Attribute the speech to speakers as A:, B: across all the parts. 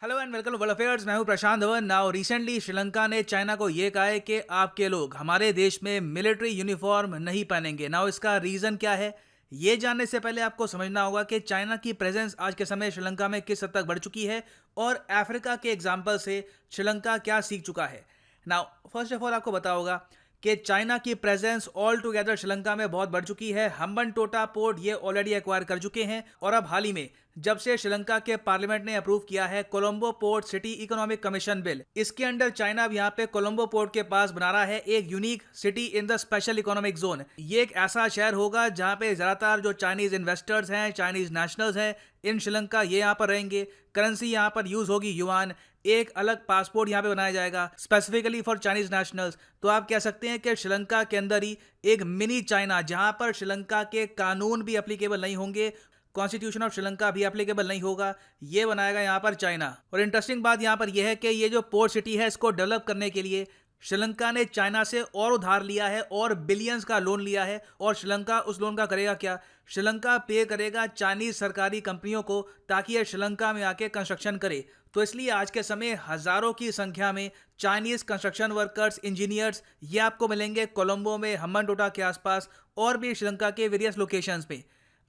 A: Hello and welcome world affairs. मैं हूं प्रशांत Dhawan. Now recently Sri Lanka ने चाइना को ये कहा है कि आपके लोग हमारे देश में मिलिट्री यूनिफॉर्म नहीं पहनेंगे। नाउ इसका रीजन क्या है, ये जानने से पहले आपको समझना होगा कि चाइना की प्रेजेंस आज के समय श्रीलंका में किस हद तक बढ़ चुकी है और अफ्रीका के एग्जाम्पल से श्रीलंका क्या सीख चुका है। नाउ फर्स्ट ऑफ ऑल आपको पता होगा कि चाइना की प्रेजेंस ऑल टुगेदर श्रीलंका में बहुत बढ़ चुकी है। हम्बनटोटा पोर्ट ये ऑलरेडी एक्वायर कर चुके हैं और अब हाल ही में जब से श्रीलंका के पार्लियामेंट ने अप्रूव किया है Colombo port city economic commission bill, इसके अंडर चाइना अब यहाँ पे कोलंबो पोर्ट के पास बना रहा है एक unique city in the special economic zone. ये एक ऐसा शहर होगा जहाँ पे ज्यादातर जो चाइनीज इन्वेस्टर्स हैं, चाइनीज नेशनल्स हैं इन श्रीलंका, ये यहाँ पर रहेंगे। करेंसी यहाँ पर यूज होगी युआन। एक अलग पासपोर्ट यहाँ पे बनाया जाएगा स्पेसिफिकली फॉर चाइनीज नेशनल्स। तो आप कह सकते हैं कि श्रीलंका के अंदर ही एक मिनी चाइना, जहां पर श्रीलंका के कानून भी एप्लीकेबल नहीं होंगे, कॉन्स्टिट्यूशन ऑफ श्रीलंका भी एप्लीकेबल नहीं होगा, ये बनाएगा यहाँ पर चाइना। और इंटरेस्टिंग बात यहाँ पर यह है कि ये जो पोर्ट सिटी है इसको डेवलप करने के लिए श्रीलंका ने चाइना से और उधार लिया है और बिलियंस का लोन लिया है। और श्रीलंका उस लोन का करेगा क्या, श्रीलंका पे करेगा चाइनीज सरकारी कंपनियों को ताकि ये श्रीलंका में आके कंस्ट्रक्शन करे। तो इसलिए आज के समय हजारों की संख्या में चाइनीज कंस्ट्रक्शन वर्कर्स, इंजीनियर्स ये आपको मिलेंगे कोलंबो में, हम्बनटोटा के आसपास और भी श्रीलंका के वेरियस लोकेशंस पे।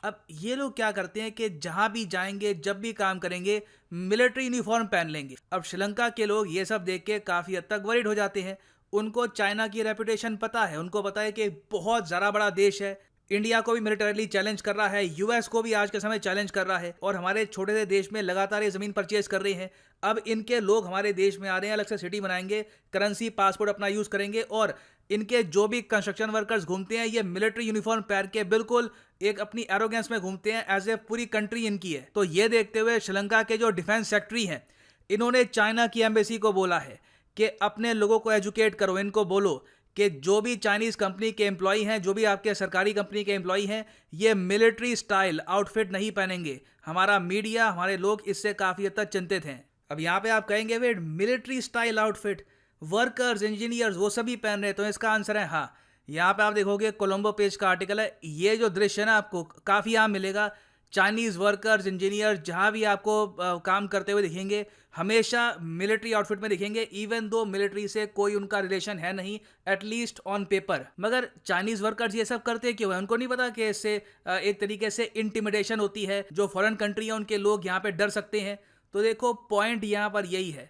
A: अब ये लोग क्या करते हैं कि जहां भी जाएंगे, जब भी काम करेंगे, मिलिट्री यूनिफॉर्म पहन लेंगे। अब श्रीलंका के लोग ये सब देख के काफी हद तक वरीड हो जाते हैं। उनको चाइना की रेपुटेशन पता है, उनको पता है कि बहुत ज़्यादा बड़ा देश है, इंडिया को भी मिलिटरीली चैलेंज कर रहा है, यूएस को भी आज के समय चैलेंज कर रहा है और हमारे छोटे से देश में लगातार ये ज़मीन परचेज कर रहे हैं। अब इनके लोग हमारे देश में आ रहे हैं, अलग से सिटी बनाएंगे, करेंसी पासपोर्ट अपना यूज़ करेंगे और इनके जो भी कंस्ट्रक्शन वर्कर्स घूमते हैं ये मिलिट्री यूनिफॉर्म पहन के बिल्कुल एक अपनी एरोगेंस में घूमते हैं, एज ए पूरी कंट्री इनकी है। तो ये देखते हुए श्रीलंका के जो डिफेंस सेक्रेटरी हैं, इन्होंने चाइना की एम्बेसी को बोला है कि अपने लोगों को एजुकेट करो, इनको बोलो कि जो भी चाइनीज कंपनी के एम्प्लॉई हैं, जो भी आपके सरकारी कंपनी के एम्प्लॉई हैं, ये मिलिट्री स्टाइल आउटफिट नहीं पहनेंगे। हमारा मीडिया, हमारे लोग इससे काफ़ी हद तक चिंतित हैं। अब यहाँ पे आप कहेंगे wait, military style outfit workers, engineers वो सभी पहन रहे हैं, तो इसका आंसर है हाँ। यहाँ पे आप देखोगे कोलंबो पेज का आर्टिकल है, ये जो दृश्य है ना आपको काफ़ी आम मिलेगा। चाइनीज़ वर्कर्स, इंजीनियर जहाँ भी आपको काम करते हुए दिखेंगे हमेशा मिलिट्री आउटफिट में दिखेंगे, इवन दो मिलिट्री से कोई उनका रिलेशन है नहीं, एटलीस्ट ऑन पेपर। मगर चाइनीज़ वर्कर्स ये सब करते क्यों है, उनको नहीं पता कि इससे एक तरीके से इंटिमिडेशन होती है, जो फॉरेन कंट्री है उनके लोग यहाँ पे डर सकते हैं। तो देखो पॉइंट यहाँ पर यही है।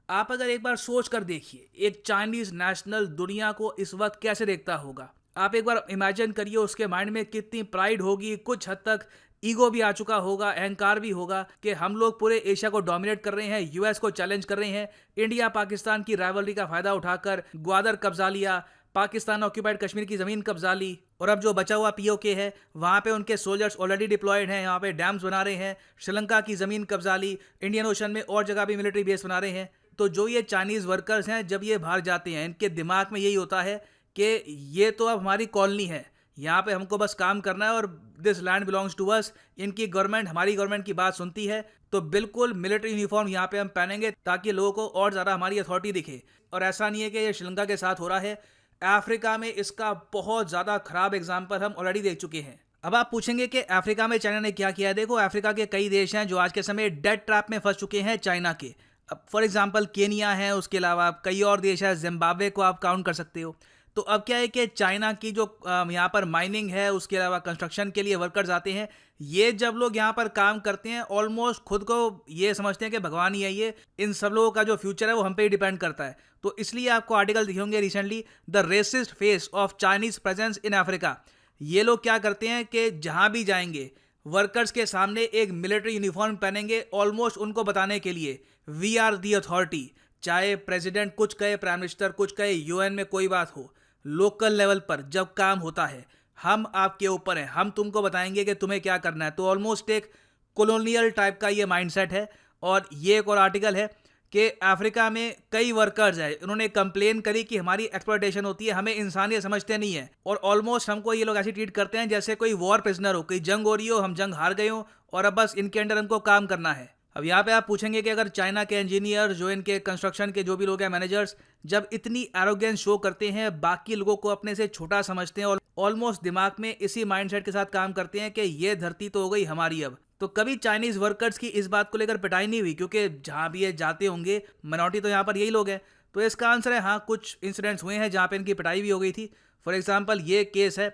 A: आप अगर एक बार सोच कर देखिए, एक चाइनीज़ नेशनल दुनिया को इस वक्त कैसे देखता होगा। आप एक बार इमेजिन करिए उसके माइंड में कितनी प्राइड होगी, कुछ हद तक ईगो भी आ चुका होगा, अहंकार भी होगा कि हम लोग पूरे एशिया को डोमिनेट कर रहे हैं, यूएस को चैलेंज कर रहे हैं। इंडिया पाकिस्तान की राइवलरी का फायदा उठाकर ग्वादर कब्जा लिया, पाकिस्तान ऑक्यूपाइड कश्मीर की जमीन कब्जा ली और अब जो बचा हुआ पीओके है वहाँ पे उनके सोल्जर्स ऑलरेडी डिप्लॉयड हैं, यहाँ पे डैम्स बना रहे हैं, श्रीलंका की जमीन कब्जा ली, इंडियन ओशन में और जगह भी मिलिट्री बेस बना रहे हैं। तो जो ये चाइनीज़ वर्कर्स हैं जब ये बाहर जाते हैं, इनके दिमाग में यही होता है कि ये तो अब हमारी कॉलोनी है, यहाँ पे हमको बस काम करना है और this land belongs to us. इनकी गवर्नमेंट, हमारी गवर्नमेंट की बात सुनती है, तो बिल्कुल मिलिट्री यूनिफॉर्म यहाँ पे हम पहनेंगे ताकि लोगों को और ज़्यादा हमारी अथॉरिटी दिखे। और ऐसा नहीं है कि ये श्रीलंका के साथ हो रहा है, अफ्रीका में इसका बहुत ज़्यादा खराब एग्जाम्पल हम ऑलरेडी देख चुके हैं। अब आप पूछेंगे कि अफ्रीका में चाइना ने क्या किया है। देखो अफ्रीका के कई देश हैं जो आज के समय डेट ट्रैप में फंस चुके हैं चाइना के। अब फॉर एग्जांपल केनिया है, उसके अलावा कई और देश है, जिम्बाब्वे को आप काउंट कर सकते हो। तो अब क्या है कि चाइना की जो यहाँ पर माइनिंग है, उसके अलावा कंस्ट्रक्शन के लिए वर्कर्स आते हैं, ये जब लोग यहाँ पर काम करते हैं ऑलमोस्ट खुद को ये समझते हैं कि भगवान ही है ये, इन सब लोगों का जो फ्यूचर है वो हम पे ही डिपेंड करता है। तो इसलिए आपको आर्टिकल दिखेंगे recently, the racist face of Chinese presence in Africa. ये लोग क्या करते हैं कि जहाँ भी जाएंगे वर्कर्स के सामने एक मिलिट्री यूनिफॉर्म पहनेंगे, ऑलमोस्ट उनको बताने के लिए वी आर दी अथॉरिटी। चाहे प्रेसिडेंट कुछ कहे, प्राइम मिनिस्टर कुछ कहे, यूएन में कोई बात हो, लोकल लेवल पर जब काम होता है हम आपके ऊपर हैं, हम तुमको बताएंगे कि तुम्हें क्या करना है। तो ऑलमोस्ट एक कॉलोनियल टाइप का ये माइंडसेट है। और ये एक और आर्टिकल है कि अफ्रीका में कई वर्कर्स हैं, उन्होंने कंप्लेन करी कि हमारी एक्सप्लॉयटेशन होती है, हमें इंसानियत समझते नहीं है और ऑलमोस्ट हमको ये लोग ऐसे ट्रीट करते हैं जैसे कोई वॉर प्रिजनर हो, कोई जंग हो रही हो, हम जंग हार गए हो और अब बस इनके अंडर हमको काम करना है। अब यहाँ पे आप पूछेंगे कि अगर चाइना के इंजीनियर, जो इनके कंस्ट्रक्शन के जो भी लोग हैं, मैनेजर्स, जब इतनी एरोगेंस शो करते हैं, बाकी लोगों को अपने से छोटा समझते हैं और ऑलमोस्ट दिमाग में इसी माइंडसेट के साथ काम करते हैं कि ये धरती तो हो गई हमारी अब, तो कभी चाइनीज़ वर्कर्स की इस बात को लेकर पिटाई नहीं हुई, क्योंकि जहाँ भी ये जाते होंगे माइनॉरिटी तो यहाँ पर यही लोग हैं। तो इसका आंसर है हाँ, कुछ इंसिडेंट्स हुए हैं जहाँ पे इनकी पिटाई भी हो गई थी। फॉर एग्जांपल ये केस है,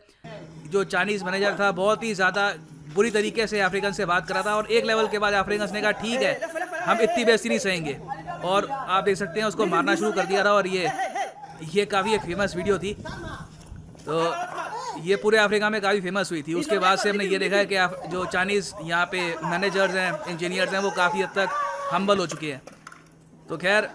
A: जो चाइनीज़ मैनेजर था बहुत ही ज़्यादा बुरी तरीके से अफ्रीकन से बात कर रहा था और एक लेवल के बाद अफ्रीकन्स ने कहा ठीक है, हम इतनी बेइज्जती नहीं सहेंगे, और आप देख सकते हैं उसको मारना शुरू कर दिया था। और ये काफ़ी एक फेमस वीडियो थी, तो ये पूरे अफ्रीका में काफ़ी फेमस हुई थी। उसके बाद से हमने ये देखा है कि जो चाइनीज़ यहाँ पे मैनेजर्स हैं, इंजीनियर्स हैं, वो काफ़ी हद तक हम्बल हो चुके हैं। तो खैर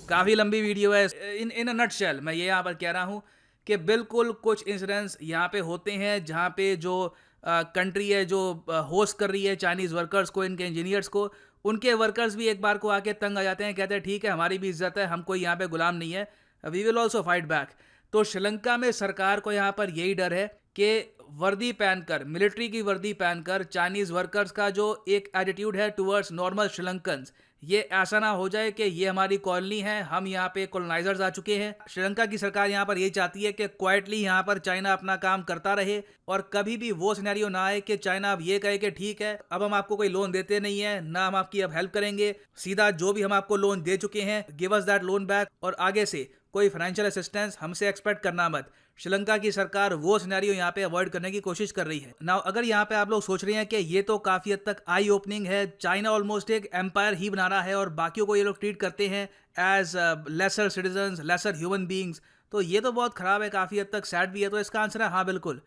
A: काफ़ी लंबी वीडियो है। इन अ नटशेल मैं ये यहाँ पर कह रहा हूँ कि बिल्कुल कुछ इंसिडेंट्स यहाँ पे होते हैं जहाँ पे जो कंट्री है जो होस्ट कर रही है चाइनीज़ वर्कर्स को, इनके इंजीनियर्स को, उनके वर्कर्स भी एक बार को आके तंग आ जाते हैं, कहते हैं ठीक है हमारी भी इज्जत है, हम कोई यहाँ पे गुलाम नहीं है, we will also fight back. तो श्रीलंका में सरकार को यहाँ पर यही डर है कि वर्दी पहनकर, मिलिट्री की वर्दी पहनकर चाइनीज़ वर्कर्स का जो एक एटीट्यूड है टुवर्ड्स नॉर्मल श्रीलंकन्स, ये ऐसा ना हो जाए कि ये हमारी कॉलोनी है, हम यहाँ पे कॉलोनाइजर्स आ चुके हैं। श्रीलंका की सरकार यहाँ पर यही चाहती है कि क्वाइटली यहाँ पर चाइना अपना काम करता रहे और कभी भी वो सिनेरियो ना आए कि चाइना अब ये कहे कि ठीक है अब हम आपको कोई लोन देते नहीं है, ना हम आपकी अब हेल्प करेंगे, सीधा जो भी हम आपको लोन दे चुके हैं give us that loan back, और आगे से कोई फाइनेंशियल असिस्टेंस हमसे एक्सपेक्ट करना मत। श्रीलंका की सरकार वो सिनेरियो यहाँ पे अवॉइड करने की कोशिश कर रही है। नाउ अगर यहाँ पे आप लोग सोच रहे हैं कि ये तो काफ़ी हद तक आई ओपनिंग है, चाइना ऑलमोस्ट एक एम्पायर ही बना रहा है और बाकियों को ये लोग ट्रीट करते हैं as lesser citizens, lesser human beings, तो ये तो बहुत ख़राब है, काफ़ी हद तक सैड भी है। तो इसका आंसर है हाँ बिल्कुल।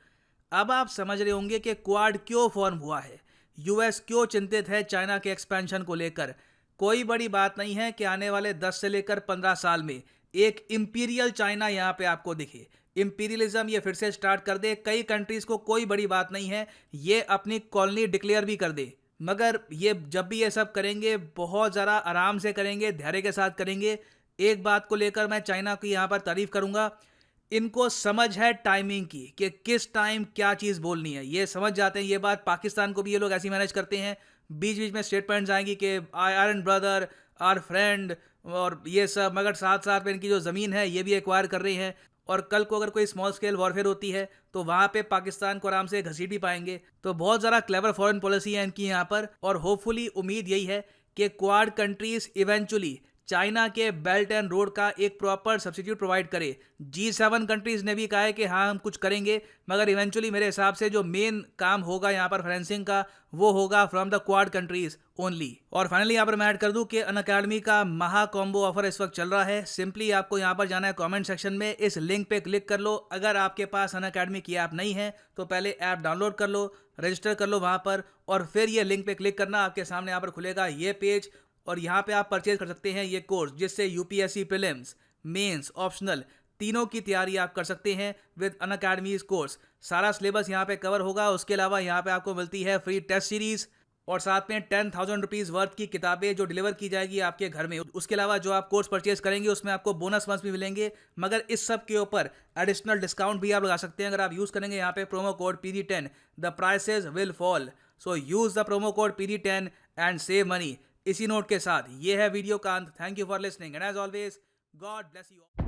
A: अब आप समझ रहे होंगे कि क्वाड क्यों फॉर्म हुआ है, यूएस क्यों चिंतित है चाइना के एक्सपेंशन को लेकर। कोई बड़ी बात नहीं है कि आने वाले 10 से लेकर 15 साल में एक इंपीरियल चाइना यहाँ पे आपको दिखे, इंपीरियलिज्म ये फिर से स्टार्ट कर दे। कई कंट्रीज़ को कोई बड़ी बात नहीं है ये अपनी कॉलोनी डिक्लेयर भी कर दे, मगर ये जब भी ये सब करेंगे बहुत ज़रा आराम से करेंगे, धैर्य के साथ करेंगे। एक बात को लेकर मैं चाइना की यहाँ पर तारीफ करूँगा, इनको समझ है टाइमिंग की कि किस टाइम क्या चीज़ बोलनी है, ये समझ जाते हैं। ये बात पाकिस्तान को भी ये लोग ऐसे मैनेज करते हैं, बीच बीच में स्टेटमेंट्स आएंगी कि our and brother, our friend और ये सब, मगर साथ साथ में इनकी जो ज़मीन है ये भी एक्वायर कर रहे हैं। और कल को अगर कोई स्मॉल स्केल वॉरफेयर होती है तो वहाँ पे पाकिस्तान को आराम से घसीट भी पाएंगे। तो बहुत ज़्यादा क्लेवर फॉरेन पॉलिसी है इनकी यहाँ पर, और होपफुली उम्मीद यही है कि क्वाड कंट्रीज इवेंचुअली चाइना के बेल्ट एंड रोड का एक प्रॉपर सब्सिट्यूट प्रोवाइड करे। G7 कंट्रीज ने भी कहा है कि हाँ हम कुछ करेंगे, मगर इवेंचुअली मेरे हिसाब से जो मेन काम होगा यहाँ पर फाइनेंसिंग का वो होगा from the quad countries only. और फाइनली यहाँ पर मैं ऐड कर दूं कि अनअकैडमी का महा कॉम्बो ऑफर इस वक्त चल रहा है। सिंपली आपको यहाँ पर जाना है कमेंट सेक्शन में, इस लिंक पे क्लिक कर लो। अगर आपके पास अनअकैडमी की ऐप नहीं है तो पहले ऐप डाउनलोड कर लो, रजिस्टर कर लो वहाँ पर, और फिर ये लिंक पे क्लिक करना, आपके सामने यहाँ पर खुलेगा ये पेज, और यहाँ पे आप परचेज कर सकते हैं ये कोर्स, जिससे यूपीएससी प्रीलिम्स, मेंस, ऑप्शनल तीनों की तैयारी आप कर सकते हैं विद अनअकैडमीज कोर्स। सारा सिलेबस यहाँ पे कवर होगा। उसके अलावा यहाँ पे आपको मिलती है फ्री टेस्ट सीरीज और साथ में 10,000 रुपीज़ वर्थ की किताबें जो डिलीवर की जाएगी आपके घर में। उसके अलावा जो आप कोर्स परचेज करेंगे उसमें आपको बोनस मंथ्स भी मिलेंगे, मगर इस सब के ऊपर एडिशनल डिस्काउंट भी आप लगा सकते हैं अगर आप यूज़ करेंगे यहाँ पे promo code PD10। The prices will fall, so use the promo code PD10 and save money. इसी नोट के साथ ये है वीडियो का अंत। Thank you for listening and as always God bless you.